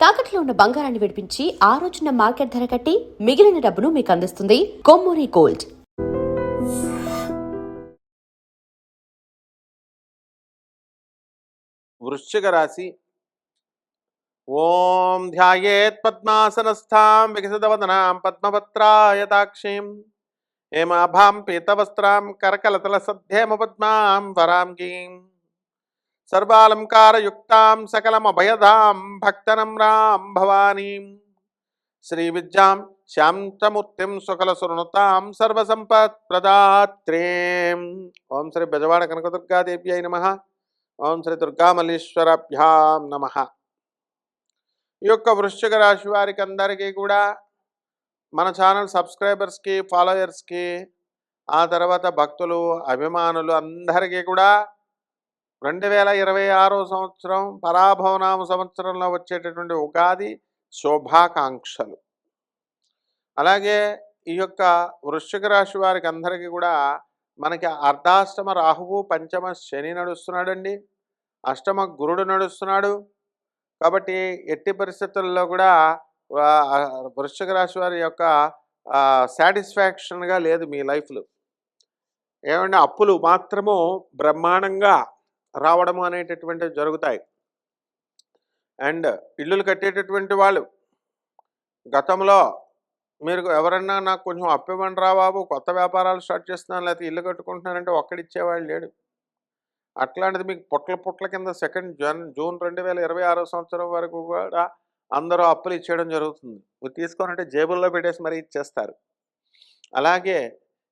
తాకట్లో ఉన్న బంగారాన్ని విడిపించి ఆ రోజున మార్కెట్ ధర కట్టి మిగిలిన డబ్బును మీకు అందిస్తుంది కొమ్మూరి గోల్డ్. వృశ్చిక రాశి. ఓం ధ్యాయేత్ పద్మాసనస్థాం వికసితవదనాం పద్మపత్రాయతాక్షీం హేమాభాం పీతవస్త్రాం కరకలతల సద్ధేమ పద్మాం వరాంగీం సర్వాలంకారయుక్తాం సకలమభయదాం భక్తనమ్రాం భవానీం శ్రీవిద్యాం శాంతమూర్తిం సుకలసునుతాం సర్వసంపత్ప్రదాత్రీం. ఓం శ్రీ బెజవాడ కనకదుర్గాదేవ్యై నమః. ఓం శ్రీ దుర్గామల్లీశ్వరాభ్యాం నమః. ఈ యొక్క వృశ్చిక రాశి వారికి అందరికీ కూడా మన ఛానల్ సబ్స్క్రైబర్స్కి, ఫాలోయర్స్కి, ఆ తర్వాత భక్తులు, అభిమానులు అందరికీ కూడా 2026 సంవత్సరం పరాభవనామ సంవత్సరంలో వచ్చేటటువంటి ఉగాది శుభాకాంక్షలు. అలాగే ఈ యొక్క వృశ్చిక రాశి వారికి అందరికీ కూడా మనకి అర్ధాష్టమ రాహువు, పంచమ శని నడుస్తున్నాడండి, అష్టమ గురుడు నడుస్తున్నాడు. కాబట్టి ఎట్టి పరిస్థితుల్లో కూడా వృశ్చిక రాశి వారి యొక్క సాటిస్ఫాక్షన్గా లేదు మీ లైఫ్లో. ఏమంటే అప్పులు మాత్రము బ్రహ్మాండంగా రావడము అనేటటువంటివి జరుగుతాయి. అండ్ ఇల్లులు కట్టేటటువంటి వాళ్ళు గతంలో మీరు ఎవరన్నా నాకు కొంచెం అప్పు ఇవ్వండి రా బాబు, కొత్త వ్యాపారాలు స్టార్ట్ చేస్తున్నాను లేకపోతే ఇల్లు కట్టుకుంటున్నానంటే ఒక్కడిచ్చేవాళ్ళు లేడు. అట్లాంటిది మీకు పుట్ల కింద జూన్ 2026 సంవత్సరం వరకు కూడా అందరూ అప్పులు ఇచ్చేయడం జరుగుతుంది. మీరు తీసుకోనంటే జేబుల్లో పెట్టేసి మరీ ఇచ్చేస్తారు. అలాగే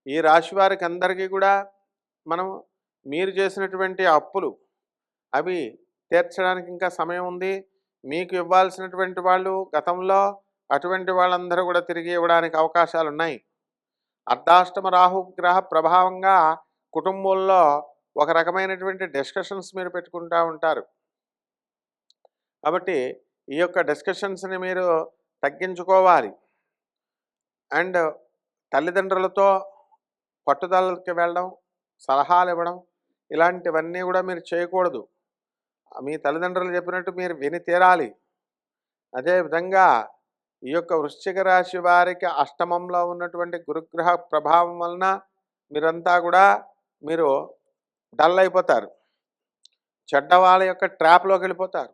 ఈ రాశి వారికి అందరికీ కూడా మనం మీరు చేసినటువంటి అప్పులు అవి తీర్చడానికి ఇంకా సమయం ఉంది. మీకు ఇవ్వాల్సినటువంటి వాళ్ళు గతంలో అటువంటి వాళ్ళందరూ కూడా తిరిగి ఇవ్వడానికి అవకాశాలు ఉన్నాయి. అర్ధాష్టమ రాహు గ్రహ ప్రభావంగా కుటుంబంలో ఒక రకమైనటువంటి డిస్కషన్స్ మీరు పెట్టుకుంటూ ఉంటారు. కాబట్టి ఈ యొక్క డిస్కషన్స్ని మీరు తగ్గించుకోవాలి. అండ్ తల్లిదండ్రులతో పట్టుదలకి వెళ్ళడం, సలహాలు ఇవ్వడం, ఇలాంటివన్నీ కూడా మీరు చేయకూడదు. మీ తల్లిదండ్రులు చెప్పినట్టు మీరు విని తీరాలి. అదేవిధంగా ఈ యొక్క వృశ్చిక రాశి వారికి అష్టమంలో ఉన్నటువంటి గురుగ్రహ ప్రభావం వలన మీరంతా కూడా మీరు డల్ అయిపోతారు. చెడ్డవాళ్ళ యొక్క ట్రాప్లోకి వెళ్ళిపోతారు.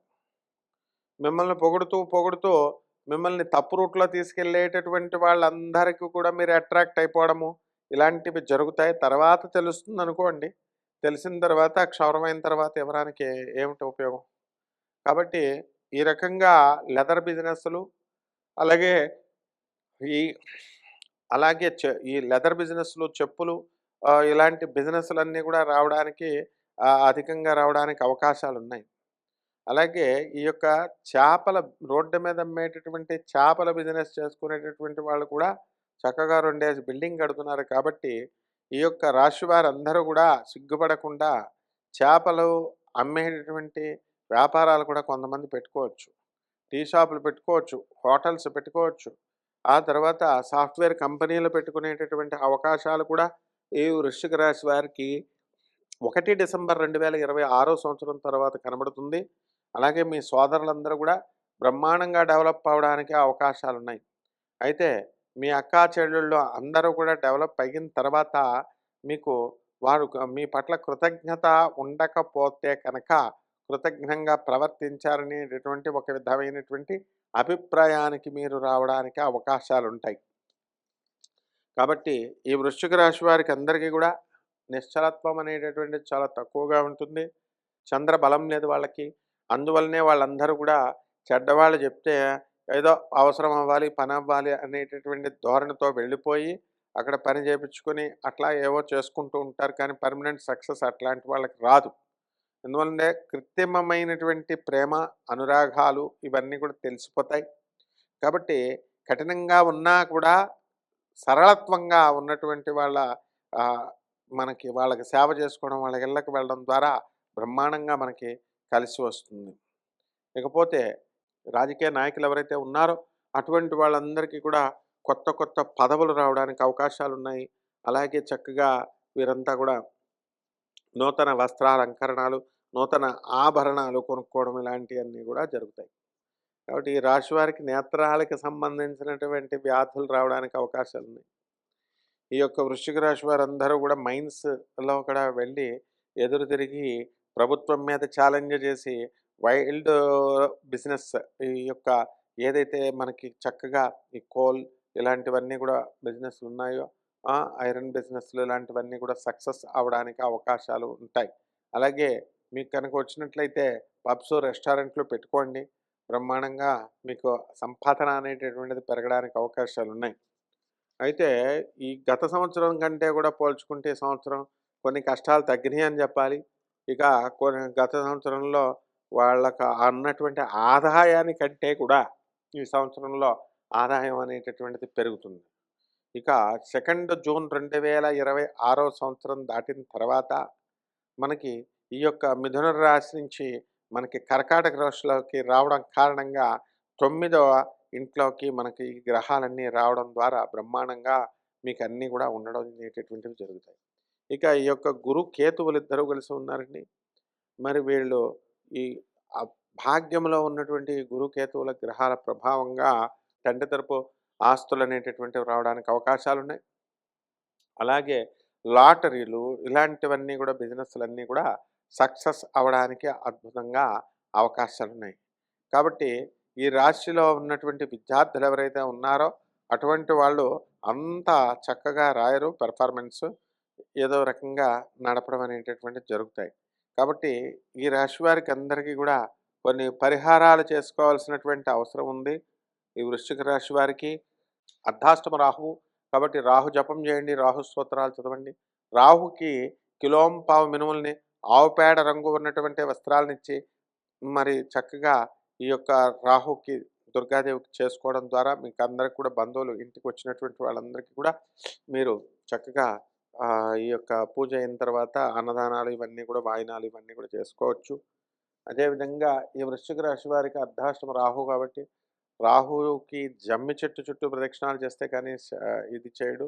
మిమ్మల్ని పొగుడుతూ మిమ్మల్ని తప్పు రూట్లో తీసుకెళ్ళేటటువంటి వాళ్ళందరికీ కూడా మీరు అట్రాక్ట్ అయిపోవడము ఇలాంటివి జరుగుతాయి. తర్వాత తెలుస్తుంది అనుకోండి. తెలిసిన తర్వాత క్షౌరమైన తర్వాత ఎవరానికి ఏమిటి ఉపయోగం? కాబట్టి ఈ రకంగా లెదర్ బిజినెస్లు అలాగే ఈ లెదర్ బిజినెస్లు, చెప్పులు, ఇలాంటి బిజినెస్లన్నీ కూడా రావడానికి అధికంగా రావడానికి అవకాశాలు ఉన్నాయి. అలాగే ఈ యొక్క చేపల రోడ్డు మీద అమ్మేటటువంటి చేపల బిజినెస్ చేసుకునేటటువంటి వాళ్ళు కూడా చక్కగా 2 బిల్డింగ్ కడుతున్నారు. కాబట్టి ఈ యొక్క రాశి వారందరూ కూడా సిగ్గుపడకుండా చేపలు అమ్మేటటువంటి వ్యాపారాలు కూడా కొంతమంది పెట్టుకోవచ్చు. టీ షాపులు పెట్టుకోవచ్చు, హోటల్స్ పెట్టుకోవచ్చు, ఆ తర్వాత సాఫ్ట్వేర్ కంపెనీలు పెట్టుకునేటటువంటి అవకాశాలు కూడా ఈ వృశ్చిక రాశి వారికి 1 డిసెంబర్ 2026 సంవత్సరం తర్వాత కనబడుతుంది. అలాగే మీ సోదరులందరూ కూడా బ్రహ్మాండంగా డెవలప్ అవడానికి అవకాశాలు ఉన్నాయి. అయితే మీ అక్కా చెల్లెళ్ళు అందరూ కూడా డెవలప్ అయిన తర్వాత మీకు వారు మీ పట్ల కృతజ్ఞత ఉండకపోతే కనుక కృతజ్ఞంగా ప్రవర్తించారనేటటువంటి ఒక విధమైనటువంటి అభిప్రాయానికి మీరు రావడానికి అవకాశాలు ఉంటాయి. కాబట్టి ఈ వృశ్చిక రాశి వారికి అందరికీ కూడా నిశ్చలత్వం అనేటటువంటిది చాలా తక్కువగా ఉంటుంది. చంద్ర బలం లేదు వాళ్ళకి. అందువల్లనే వాళ్ళందరూ కూడా చెడ్డవాళ్ళు చెప్తే ఏదో అవసరం అవ్వాలి, పని అవ్వాలి అనేటటువంటి ధోరణితో వెళ్ళిపోయి అక్కడ పని చేయించుకొని అట్లా ఏవో చేసుకుంటూ ఉంటారు. కానీ పర్మనెంట్ సక్సెస్ అట్లాంటి వాళ్ళకి రాదు. ఎందువల్లనే కృత్రిమమైనటువంటి ప్రేమ, అనురాగాలు ఇవన్నీ కూడా తెలిసిపోతాయి. కాబట్టి కఠినంగా ఉన్నా కూడా సరళత్వంగా ఉన్నటువంటి వాళ్ళ వాళ్ళకి సేవ చేసుకోవడం, వాళ్ళ ఇళ్ళకి వెళ్ళడం ద్వారా బ్రహ్మాండంగా మనకి కలిసి వస్తుంది. ఇకపోతే రాజకీయ నాయకులు ఎవరైతే ఉన్నారో అటువంటి వాళ్ళందరికీ కూడా కొత్త పదవులు రావడానికి అవకాశాలు ఉన్నాయి. అలాగే చక్కగా వీరంతా కూడా నూతన వస్త్రాలంకరణాలు, నూతన ఆభరణాలు కొనుక్కోవడం ఇలాంటివన్నీ కూడా జరుగుతాయి. కాబట్టి ఈ రాశి వారికి నేత్రాలకి సంబంధించినటువంటి వ్యాధులు రావడానికి అవకాశాలున్నాయి. ఈ యొక్క వృశ్చిక రాశి వారందరూ కూడా మైన్స్‌లో కూడా వెళ్ళి ఎదురు తిరిగి ప్రభుత్వం మీద ఛాలెంజ్ చేసి వైల్డ్ బిజినెస్ ఈ యొక్క ఏదైతే మనకి చక్కగా ఈ కోల్ ఇలాంటివన్నీ కూడా బిజినెస్‌లున్నాయో ఐరన్ బిజినెస్‌లు ఇలాంటివన్నీ కూడా సక్సెస్ అవ్వడానికి అవకాశాలు ఉంటాయి. అలాగే మీకు కనుక వచ్చినట్లయితే పబ్స్, రెస్టారెంట్లు పెట్టుకోండి. బ్రహ్మాండంగా మీకు సంపాదన అనేటటువంటిది పెరగడానికి అవకాశాలున్నాయి. అయితే ఈ గత సంవత్సరం కంటే కూడా పోల్చుకుంటే ఈ సంవత్సరం కొన్ని కష్టాలు తగ్గినాయి అని చెప్పాలి. ఇక గత సంవత్సరంలో వాళ్ళకి అన్నటువంటి ఆదాయానికంటే కూడా ఈ సంవత్సరంలో ఆదాయం అనేటటువంటిది పెరుగుతుంది. ఇక 2 జూన్ 2026 సంవత్సరం దాటిన తర్వాత మనకి ఈ యొక్క మిథున రాశి నుంచి మనకి కర్కాటక రాశిలోకి రావడం కారణంగా 9వ ఇంట్లోకి మనకి ఈ గ్రహాలన్నీ రావడం ద్వారా బ్రహ్మాండంగా మీకు అన్నీ కూడా ఉండడం అనేటటువంటివి జరుగుతాయి. ఇక ఈ యొక్క గురు కేతువులు ఇద్దరు కలిసి ఉన్నారండి. మరి వీళ్ళు ఈ ఆ భాగ్యంలో ఉన్నటువంటి గురు కేతువుల గ్రహాల ప్రభావంగా తండ్రి తరపు ఆస్తులు అనేటటువంటివి రావడానికి అవకాశాలున్నాయి. అలాగే లాటరీలు ఇలాంటివన్నీ కూడా బిజినెస్‌లన్నీ కూడా సక్సెస్ అవ్వడానికి అద్భుతంగా అవకాశాలున్నాయి. కాబట్టి ఈ రాశిలో ఉన్నటువంటి విద్యార్థులు ఎవరైతే ఉన్నారో అటువంటి వాళ్ళు అంతా చక్కగా రాయరు. పెర్ఫార్మెన్స్ ఏదో రకంగా నడపడం అనేటటువంటిది జరుగుతాయి. కాబట్టి ఈ రాశి వారికి అందరికీ కూడా కొన్ని పరిహారాలు చేసుకోవాల్సినటువంటి అవసరం ఉంది. ఈ వృశ్చిక రాశి వారికి అర్ధాష్టమ రాహువు. కాబట్టి రాహు జపం చేయండి. రాహు స్తోత్రాలు చదవండి. రాహుకి కిలోంపావు మినుముల్ని ఆవు పేడ రంగు ఉన్నటువంటి వస్త్రాలనిచ్చి మరి చక్కగా ఈ యొక్క రాహుకి దుర్గాదేవికి చేసుకోవడం ద్వారా మీకు అందరికి కూడా బంధువులు ఇంటికి వచ్చినటువంటి వాళ్ళందరికీ కూడా మీరు చక్కగా ఈ యొక్క పూజ అయిన తర్వాత అన్నదానాలు ఇవన్నీ కూడా వాయినాలు ఇవన్నీ కూడా చేసుకోవచ్చు. అదేవిధంగా ఈ వృశ్చిక రాశి వారికి అర్ధాష్టమ రాహు కాబట్టి రాహువుకి జమ్మి చెట్టు చుట్టూ ప్రదక్షిణాలు చేస్తే కానీ ఇది చేయడు.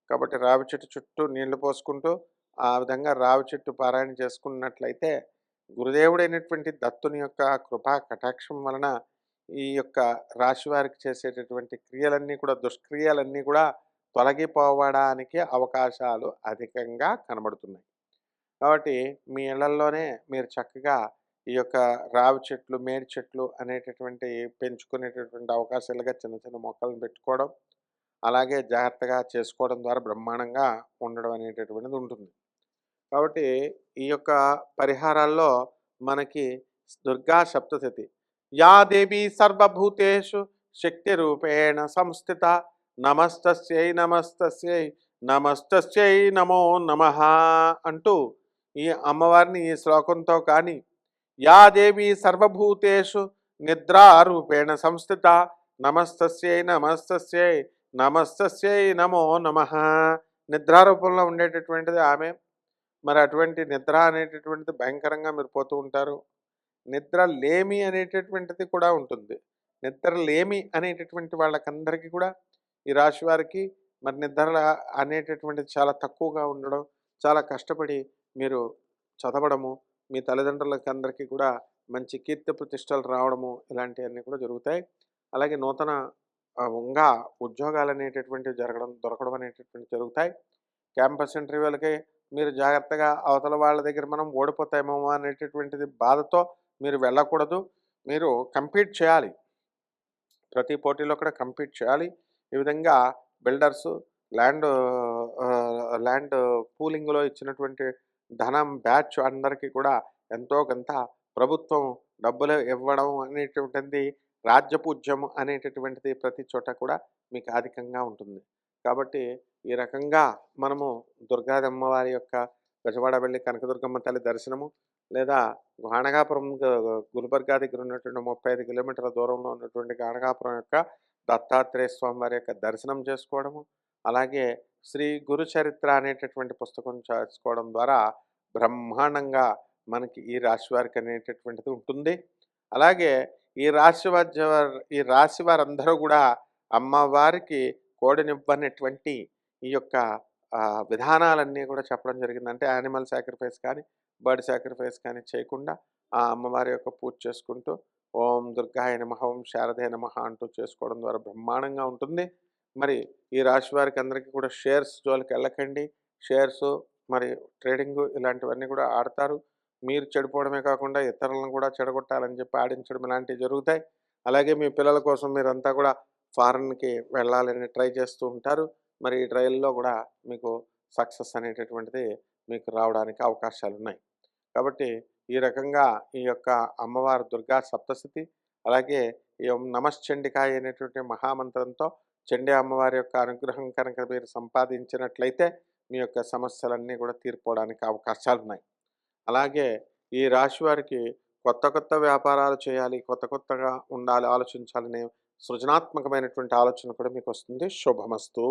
కాబట్టి రావి చెట్టు చుట్టూ నీళ్లు పోసుకుంటూ ఆ విధంగా రావి చెట్టు పారాయణ చేసుకున్నట్లయితే గురుదేవుడైనటువంటి దత్తుని యొక్క కృపా కటాక్షం వలన ఈ యొక్క రాశి వారికి చేసేటటువంటి క్రియలన్నీ కూడా దుష్క్రియలన్నీ కూడా తొలగిపోవడానికి అవకాశాలు అధికంగా కనబడుతున్నాయి. కాబట్టి మీ ఇళ్లల్లోనే మీరు చక్కగా ఈ యొక్క రావి చెట్లు, మేడి చెట్లు అనేటటువంటి పెంచుకునేటటువంటి అవకాశాలుగా చిన్న చిన్న మొక్కలను పెట్టుకోవడం, అలాగే జాగ్రత్తగా చేసుకోవడం ద్వారా బ్రహ్మాండంగా ఉండడం అనేటటువంటిది ఉంటుంది. కాబట్టి ఈ యొక్క పరిహారాల్లో మనకి దుర్గా సప్తశతి యా దేవి సర్వభూతేషు శక్తి రూపేణ సంస్థిత నమస్తస్యై నమస్తస్యై నమస్తస్యై నమో నమః అంటూ ఈ అమ్మవారిని ఈ శ్లోకంతో కానీ యా దేవి సర్వభూతేషు నిద్రారూపేణ సంస్థిత నమస్తస్యై నమస్తస్యై నమస్తస్యై నమో నమః నిద్రారూపంలో ఉండేటటువంటిది ఆమె. మరి అటువంటి నిద్ర అనేటటువంటిది భయంకరంగా మీరు పోతూ ఉంటారు. నిద్ర లేమి అనేటటువంటిది కూడా ఉంటుంది. నిద్ర లేమి అనేటటువంటి వాళ్ళకందరికీ కూడా ఈ రాశి వారికి మరి నిద్ర అనేటటువంటిది చాలా తక్కువగా ఉండడం, చాలా కష్టపడి మీరు చదవడము, మీ తల్లిదండ్రులకి అందరికీ కూడా మంచి కీర్తి ప్రతిష్టలు రావడము ఇలాంటివన్నీ కూడా జరుగుతాయి. అలాగే నూతన ఉద్యోగాలు అనేటటువంటివి దొరకడం అనేటటువంటివి జరుగుతాయి. క్యాంపస్ ఇంటర్వ్యూలకి మీరు జాగ్రత్తగా అవతల వాళ్ళ దగ్గర మనం ఓడిపోతామేమో అనేటటువంటిది బాధతో మీరు వెళ్ళకూడదు. మీరు కంపీట్ చేయాలి. ప్రతి పోటీలో కూడా కంపీట్ చేయాలి. ఈ విధంగా బిల్డర్సు ల్యాండ్ ల్యాండ్ పూలింగ్‌లో ఇచ్చినటువంటి ధనం బ్యాచ్ అందరికీ కూడా ఎంతో కొంత ప్రభుత్వం డబ్బులు ఇవ్వడం అనేటువంటిది రాజ్యపూజ్యం అనేటటువంటిది ప్రతి చోట కూడా మీకు అధికంగా ఉంటుంది. కాబట్టి ఈ రకంగా మనము దుర్గాదమ్మ వారి యొక్క బెజవాడ వెళ్ళి కనకదుర్గమ్మ తల్లి దర్శనము లేదా గాణగాపురం గుల్బర్గా దగ్గర ఉన్నటువంటి 35 కిలోమీటర్ల దూరంలో ఉన్నటువంటి గాణగాపురం యొక్క దత్తాత్రేయ స్వామి వారి యొక్క దర్శనం చేసుకోవడము, అలాగే శ్రీ గురు చరిత్ర అనేటటువంటి పుస్తకం చేసుకోవడం ద్వారా బ్రహ్మాండంగా మనకి ఈ రాశి వారికి అనేటటువంటిది ఉంటుంది. అలాగే ఈ రాశి వారందరూ కూడా అమ్మవారికి కోడినివ్వనటువంటి ఈ యొక్క విధానాలన్నీ కూడా చెప్పడం జరిగింది. అంటే యానిమల్ సాక్రిఫైస్ కానీ, బర్డ్ సాక్రిఫైస్ కానీ చేయకుండా ఆ అమ్మవారి యొక్క పూజ చేసుకుంటూ ఓం దుర్గాయ నమః, ఓం శారదాయ నమః అంటూ చేసుకోవడం ద్వారా బ్రహ్మాండంగా ఉంటుంది. మరి ఈ రాశి వారికి అందరికీ కూడా షేర్స్ జోలికి వెళ్ళకండి. షేర్స్ మరి ట్రేడింగు ఇలాంటివన్నీ కూడా ఆడతారు. మీరు చెడిపోవడమే కాకుండా ఇతరులను కూడా చెడగొట్టాలని చెప్పి ఆడించడం ఇలాంటివి జరుగుతాయి. అలాగే మీ పిల్లల కోసం మీరంతా కూడా ఫారెన్‌కి వెళ్ళాలని ట్రై చేస్తూ ఉంటారు. మరి ఈ ట్రైల్‌లో కూడా మీకు సక్సెస్ అనేటటువంటిది మీకు రావడానికి అవకాశాలున్నాయి. కాబట్టి ఈ రకంగా ఈ యొక్క అమ్మవారు దుర్గా సప్తశతి, అలాగే ఈ ఓం నమశ్చండికాయ అనేటువంటి మహామంత్రంతో చండీ అమ్మవారి యొక్క అనుగ్రహం కనుక మీరు సంపాదించినట్లయితే మీ యొక్క సమస్యలన్నీ కూడా తీరిపోవడానికి అవకాశాలున్నాయి. అలాగే ఈ రాశి వారికి కొత్త కొత్త వ్యాపారాలు చేయాలి, కొత్త కొత్తగా ఉండాలి, ఆలోచించాలనే సృజనాత్మకమైనటువంటి ఆలోచన కూడా మీకు వస్తుంది. శుభమస్తు.